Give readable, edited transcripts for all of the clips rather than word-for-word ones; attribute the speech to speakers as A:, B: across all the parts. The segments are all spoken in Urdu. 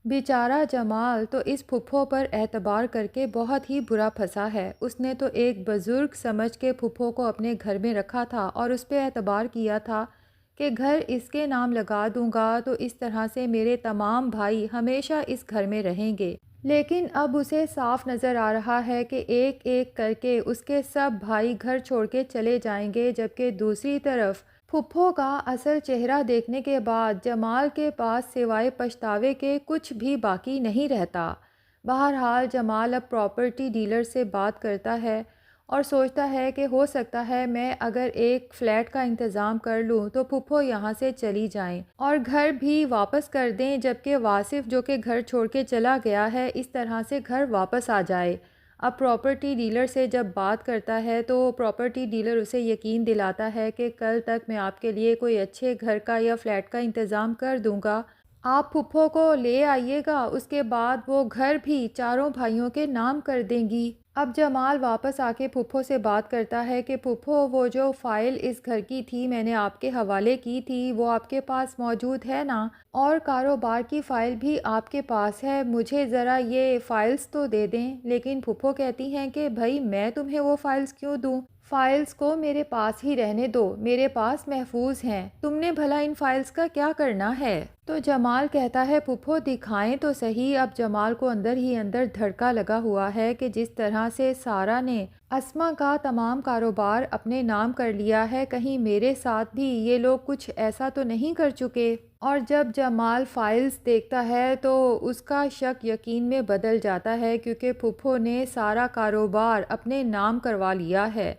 A: بیچارہ جمال تو اس پھپھو پر اعتبار کر کے بہت ہی برا پھنسا ہے۔ اس نے تو ایک بزرگ سمجھ کے پھپھو کو اپنے گھر میں رکھا تھا اور اس پہ اعتبار کیا تھا کہ گھر اس کے نام لگا دوں گا تو اس طرح سے میرے تمام بھائی ہمیشہ اس گھر میں رہیں گے۔ لیکن اب اسے صاف نظر آ رہا ہے کہ ایک ایک کر کے اس کے سب بھائی گھر چھوڑ کے چلے جائیں گے، جبکہ دوسری طرف پھپھو کا اصل چہرہ دیکھنے کے بعد جمال کے پاس سوائے پچھتاوے کے کچھ بھی باقی نہیں رہتا۔ بہرحال جمال اب پراپرٹی ڈیلر سے بات کرتا ہے اور سوچتا ہے کہ ہو سکتا ہے میں اگر ایک فلیٹ کا انتظام کر لوں تو پھپھو یہاں سے چلی جائیں اور گھر بھی واپس کر دیں، جبکہ واصف جو کہ گھر چھوڑ کے چلا گیا ہے اس طرح سے گھر واپس آ جائے۔ اب پراپرٹی ڈیلر سے جب بات کرتا ہے تو پراپرٹی ڈیلر اسے یقین دلاتا ہے کہ کل تک میں آپ کے لیے کوئی اچھے گھر کا یا فلیٹ کا انتظام کر دوں گا، آپ پھپھو کو لے آئیے گا، اس کے بعد وہ گھر بھی چاروں بھائیوں کے نام کر دیں گی۔ اب جمال واپس آ کے پھپھو سے بات کرتا ہے کہ پھپھو وہ جو فائل اس گھر کی تھی میں نے آپ کے حوالے کی تھی وہ آپ کے پاس موجود ہے نا، اور کاروبار کی فائل بھی آپ کے پاس ہے، مجھے ذرا یہ فائلز تو دے دیں۔ لیکن پھپھو کہتی ہیں کہ بھائی میں تمہیں وہ فائلز کیوں دوں، فائلز کو میرے پاس ہی رہنے دو، میرے پاس محفوظ ہیں، تم نے بھلا ان فائلز کا کیا کرنا ہے؟ تو جمال کہتا ہے پھپھو دکھائیں تو صحیح۔ اب جمال کو اندر ہی اندر دھڑکا لگا ہوا ہے کہ جس طرح سے سارا نے اسما کا تمام کاروبار اپنے نام کر لیا ہے، کہیں میرے ساتھ بھی یہ لوگ کچھ ایسا تو نہیں کر چکے؟ اور جب جمال فائلز دیکھتا ہے تو اس کا شک یقین میں بدل جاتا ہے، کیونکہ پھپھو نے سارا کاروبار اپنے نام کروا لیا ہے۔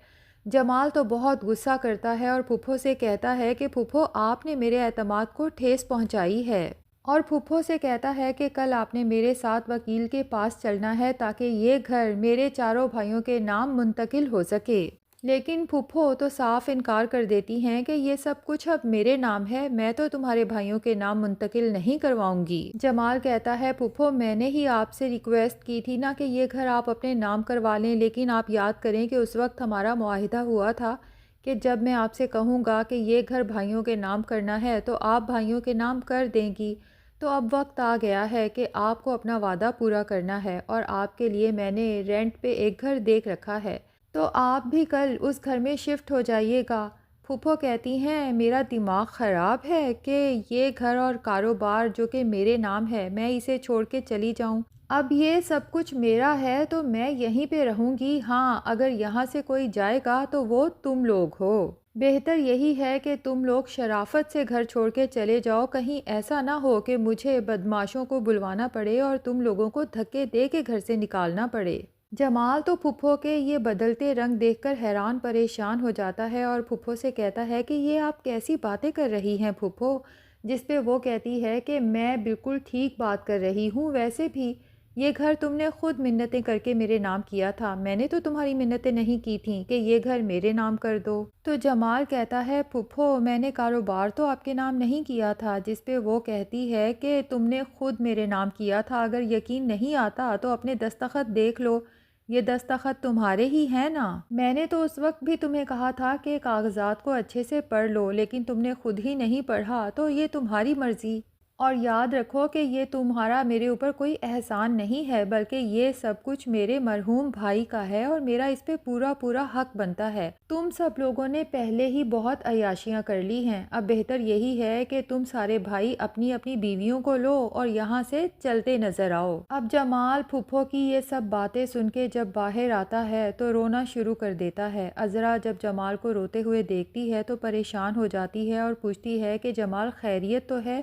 A: جمال تو بہت غصہ کرتا ہے اور پھپھو سے کہتا ہے کہ پھپھو آپ نے میرے اعتماد کو ٹھیس پہنچائی ہے، اور پھپھو سے کہتا ہے کہ کل آپ نے میرے ساتھ وکیل کے پاس چلنا ہے تاکہ یہ گھر میرے چاروں بھائیوں کے نام منتقل ہو سکے۔ لیکن پھپھو تو صاف انکار کر دیتی ہیں کہ یہ سب کچھ اب میرے نام ہے، میں تو تمہارے بھائیوں کے نام منتقل نہیں کرواؤں گی۔ جمال کہتا ہے پھپھو میں نے ہی آپ سے ریکویسٹ کی تھی نا کہ یہ گھر آپ اپنے نام کروا لیں، لیکن آپ یاد کریں کہ اس وقت ہمارا معاہدہ ہوا تھا کہ جب میں آپ سے کہوں گا کہ یہ گھر بھائیوں کے نام کرنا ہے تو آپ بھائیوں کے نام کر دیں گی۔ تو اب وقت آ گیا ہے کہ آپ کو اپنا وعدہ پورا کرنا ہے، اور آپ کے لیے میں نے رینٹ پہ ایک گھر دیکھ رکھا ہے، تو آپ بھی کل اس گھر میں شفٹ ہو جائیے گا۔ پھپھو کہتی ہیں میرا دماغ خراب ہے کہ یہ گھر اور کاروبار جو کہ میرے نام ہے میں اسے چھوڑ کے چلی جاؤں، اب یہ سب کچھ میرا ہے تو میں یہیں پہ رہوں گی، ہاں اگر یہاں سے کوئی جائے گا تو وہ تم لوگ ہو، بہتر یہی ہے کہ تم لوگ شرافت سے گھر چھوڑ کے چلے جاؤ، کہیں ایسا نہ ہو کہ مجھے بدماشوں کو بلوانا پڑے اور تم لوگوں کو دھکے دے کے گھر سے نکالنا پڑے۔ جمال تو پھپھو کے یہ بدلتے رنگ دیکھ کر حیران پریشان ہو جاتا ہے اور پھپھو سے کہتا ہے کہ یہ آپ کیسی باتیں کر رہی ہیں پھپھو، جس پہ وہ کہتی ہے کہ میں بالکل ٹھیک بات کر رہی ہوں، ویسے بھی یہ گھر تم نے خود منتیں کر کے میرے نام کیا تھا، میں نے تو تمہاری منتیں نہیں کی تھیں کہ یہ گھر میرے نام کر دو۔ تو جمال کہتا ہے پھپھو میں نے کاروبار تو آپ کے نام نہیں کیا تھا، جس پہ وہ کہتی ہے کہ تم نے خود میرے نام کیا تھا، اگر یقین نہیں آتا تو اپنے دستخط دیکھ لو، یہ دستخط تمہارے ہی ہیں نا، میں نے تو اس وقت بھی تمہیں کہا تھا کہ کاغذات کو اچھے سے پڑھ لو، لیکن تم نے خود ہی نہیں پڑھا، تو یہ تمہاری مرضی، اور یاد رکھو کہ یہ تمہارا میرے اوپر کوئی احسان نہیں ہے، بلکہ یہ سب کچھ میرے مرحوم بھائی کا ہے اور میرا اس پہ پورا پورا حق بنتا ہے، تم سب لوگوں نے پہلے ہی بہت عیاشیاں کر لی ہیں، اب بہتر یہی ہے کہ تم سارے بھائی اپنی اپنی بیویوں کو لو اور یہاں سے چلتے نظر آؤ۔ اب جمال پھپھو کی یہ سب باتیں سن کے جب باہر آتا ہے تو رونا شروع کر دیتا ہے۔ عذرا جب جمال کو روتے ہوئے دیکھتی ہے تو پریشان ہو جاتی ہے اور پوچھتی ہے کہ جمال خیریت تو ہے،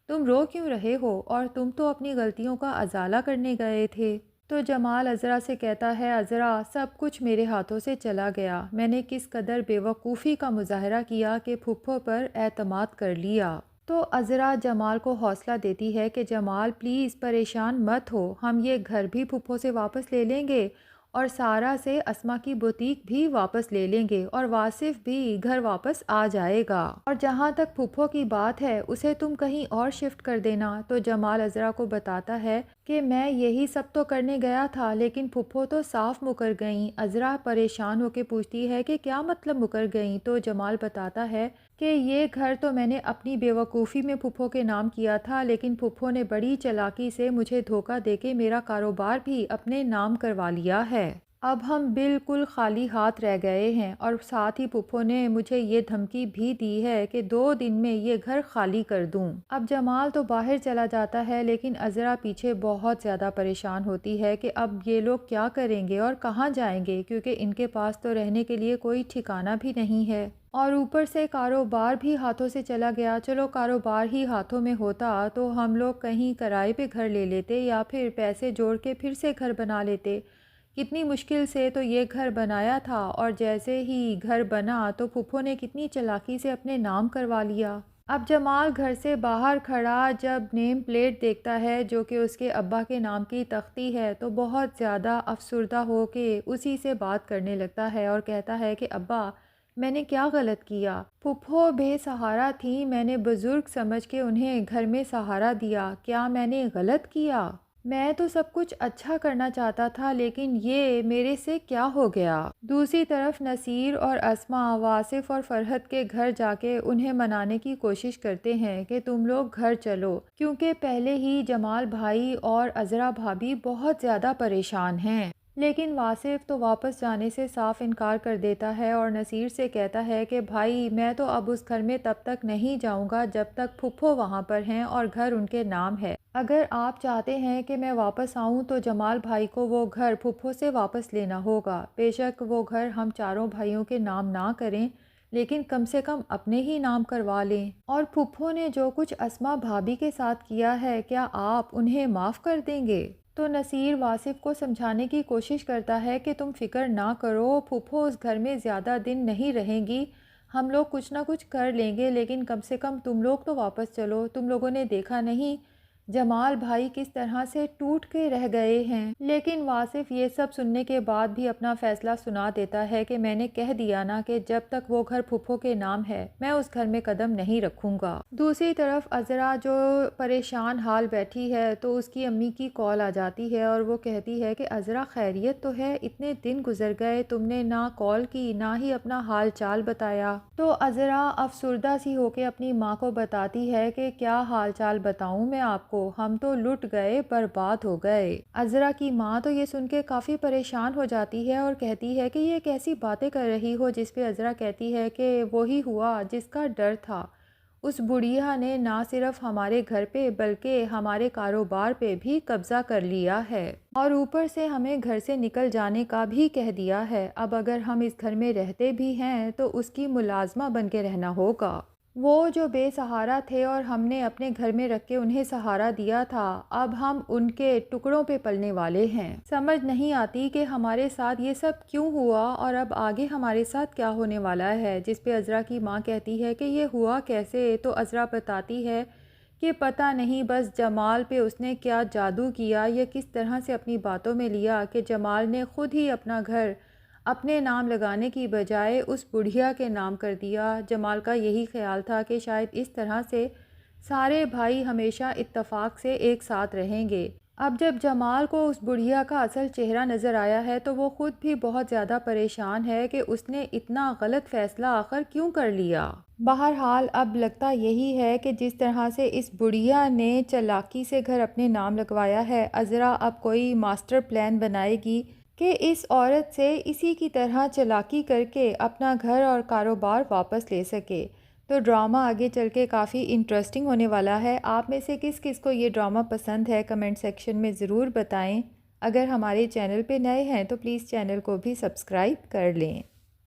A: تم رو کیوں رہے ہو، اور تم تو اپنی غلطیوں کا ازالہ کرنے گئے تھے؟ تو جمال عذرا سے کہتا ہے عذرا سب کچھ میرے ہاتھوں سے چلا گیا، میں نے کس قدر بے وقوفی کا مظاہرہ کیا کہ پھپھو پر اعتماد کر لیا۔ تو عذرا جمال کو حوصلہ دیتی ہے کہ جمال پلیز پریشان مت ہو، ہم یہ گھر بھی پھپھو سے واپس لے لیں گے اور سارا سے اسما کی بوتیک بھی واپس لے لیں گے اور واصف بھی گھر واپس آ جائے گا، اور جہاں تک پھپھو کی بات ہے اسے تم کہیں اور شفٹ کر دینا۔ تو جمال عذرا کو بتاتا ہے کہ میں یہی سب تو کرنے گیا تھا لیکن پھپھو تو صاف مکر گئیں۔ عذرا پریشان ہو کے پوچھتی ہے کہ کیا مطلب مکر گئیں؟ تو جمال بتاتا ہے کہ یہ گھر تو میں نے اپنی بیوقوفی میں پھپھو کے نام کیا تھا، لیکن پھپھو نے بڑی چالاکی سے مجھے دھوکہ دے کے میرا کاروبار بھی اپنے نام کروا لیا ہے۔ اب ہم بالکل خالی ہاتھ رہ گئے ہیں، اور ساتھ ہی پھپھو نے مجھے یہ دھمکی بھی دی ہے کہ 2 دن میں یہ گھر خالی کر دوں۔ اب جمال تو باہر چلا جاتا ہے، لیکن عذرا پیچھے بہت زیادہ پریشان ہوتی ہے کہ اب یہ لوگ کیا کریں گے اور کہاں جائیں گے، کیونکہ ان کے پاس تو رہنے کے لیے کوئی ٹھکانہ بھی نہیں ہے، اور اوپر سے کاروبار بھی ہاتھوں سے چلا گیا۔ چلو کاروبار ہی ہاتھوں میں ہوتا تو ہم لوگ کہیں کرائے پہ گھر لے لیتے یا پھر پیسے جوڑ کے پھر سے گھر بنا لیتے۔ کتنی مشکل سے تو یہ گھر بنایا تھا، اور جیسے ہی گھر بنا تو پھپھو نے کتنی چالاکی سے اپنے نام کروا لیا۔ اب جمال گھر سے باہر کھڑا جب نیم پلیٹ دیکھتا ہے جو کہ اس کے ابا کے نام کی تختی ہے، تو بہت زیادہ افسردہ ہو کے اسی سے بات کرنے لگتا ہے اور کہتا ہے کہ ابا، میں نے کیا غلط کیا؟ پھپھو بے سہارا تھیں، میں نے بزرگ سمجھ کے انہیں گھر میں سہارا دیا، کیا میں نے غلط کیا؟ میں تو سب کچھ اچھا کرنا چاہتا تھا، لیکن یہ میرے سے کیا ہو گیا؟ دوسری طرف نصیر اور اسما واصف اور فرحت کے گھر جا کے انہیں منانے کی کوشش کرتے ہیں کہ تم لوگ گھر چلو، کیونکہ پہلے ہی جمال بھائی اور عذرا بھابھی بہت زیادہ پریشان ہیں۔ لیکن واصف تو واپس جانے سے صاف انکار کر دیتا ہے اور نصیر سے کہتا ہے کہ بھائی، میں تو اب اس گھر میں تب تک نہیں جاؤں گا جب تک پھپھو وہاں پر ہیں اور گھر ان کے نام ہے۔ اگر آپ چاہتے ہیں کہ میں واپس آؤں تو جمال بھائی کو وہ گھر پھپھو سے واپس لینا ہوگا۔ بے شک وہ گھر ہم چاروں بھائیوں کے نام نہ کریں، لیکن کم سے کم اپنے ہی نام کروا لیں۔ اور پھپھو نے جو کچھ اسما بھابھی کے ساتھ کیا ہے، کیا آپ انہیں معاف کر دیں گے؟ تو نصیر واصف کو سمجھانے کی کوشش کرتا ہے کہ تم فکر نہ کرو، پھپھو اس گھر میں زیادہ دن نہیں رہیں گی، ہم لوگ کچھ نہ کچھ کر لیں گے، لیکن کم سے کم تم لوگ تو واپس چلو۔ تم لوگوں نے دیکھا نہیں جمال بھائی کس طرح سے ٹوٹ کے رہ گئے ہیں۔ لیکن واصف یہ سب سننے کے بعد بھی اپنا فیصلہ سنا دیتا ہے کہ میں نے کہہ دیا نا کہ جب تک وہ گھر پھپھو کے نام ہے میں اس گھر میں قدم نہیں رکھوں گا۔ دوسری طرف عذرا جو پریشان حال بیٹھی ہے تو اس کی امی کی کال آ جاتی ہے اور وہ کہتی ہے کہ عذرا خیریت تو ہے؟ اتنے دن گزر گئے، تم نے نہ کال کی نہ ہی اپنا حال چال بتایا۔ تو عذرا افسردہ سی ہو کے اپنی ماں کو بتاتی ہے کہ کیا حال چال بتاؤں میں آپ کو، ہم تو لٹ گئے، برباد ہو گئے۔ عذرا کی ماں تو یہ سن کے کافی پریشان ہو جاتی ہے اور کہتی ہے کہ یہ کیسی باتیں کر رہی ہو، جس پہ عذرا کہتی ہے کہ وہی ہوا جس کا ڈر تھا، اس بڑھیا نے نہ صرف ہمارے گھر پہ بلکہ ہمارے کاروبار پہ بھی قبضہ کر لیا ہے، اور اوپر سے ہمیں گھر سے نکل جانے کا بھی کہہ دیا ہے۔ اب اگر ہم اس گھر میں رہتے بھی ہیں تو اس کی ملازمہ بن کے رہنا ہوگا۔ وہ جو بے سہارا تھے اور ہم نے اپنے گھر میں رکھ کے انہیں سہارا دیا تھا، اب ہم ان کے ٹکڑوں پہ پلنے والے ہیں۔ سمجھ نہیں آتی کہ ہمارے ساتھ یہ سب کیوں ہوا اور اب آگے ہمارے ساتھ کیا ہونے والا ہے، جس پہ عذرا کی ماں کہتی ہے کہ یہ ہوا کیسے؟ تو عذرا بتاتی ہے کہ پتہ نہیں، بس جمال پہ اس نے کیا جادو کیا یا کس طرح سے اپنی باتوں میں لیا کہ جمال نے خود ہی اپنا گھر اپنے نام لگانے کی بجائے اس بڑھیا کے نام کر دیا۔ جمال کا یہی خیال تھا کہ شاید اس طرح سے سارے بھائی ہمیشہ اتفاق سے ایک ساتھ رہیں گے۔ اب جب جمال کو اس بڑھیا کا اصل چہرہ نظر آیا ہے تو وہ خود بھی بہت زیادہ پریشان ہے کہ اس نے اتنا غلط فیصلہ آخر کیوں کر لیا۔ بہرحال اب لگتا یہی ہے کہ جس طرح سے اس بڑھیا نے چالاکی سے گھر اپنے نام لگوایا ہے، عذرا اب کوئی ماسٹر پلان بنائے گی کہ اس عورت سے اسی کی طرح چالاکی کر کے اپنا گھر اور کاروبار واپس لے سکے۔ تو ڈرامہ آگے چل کے کافی انٹرسٹنگ ہونے والا ہے۔ آپ میں سے کس کس کو یہ ڈرامہ پسند ہے کمنٹ سیکشن میں ضرور بتائیں۔ اگر ہمارے چینل پہ نئے ہیں تو پلیز چینل کو بھی سبسکرائب کر لیں۔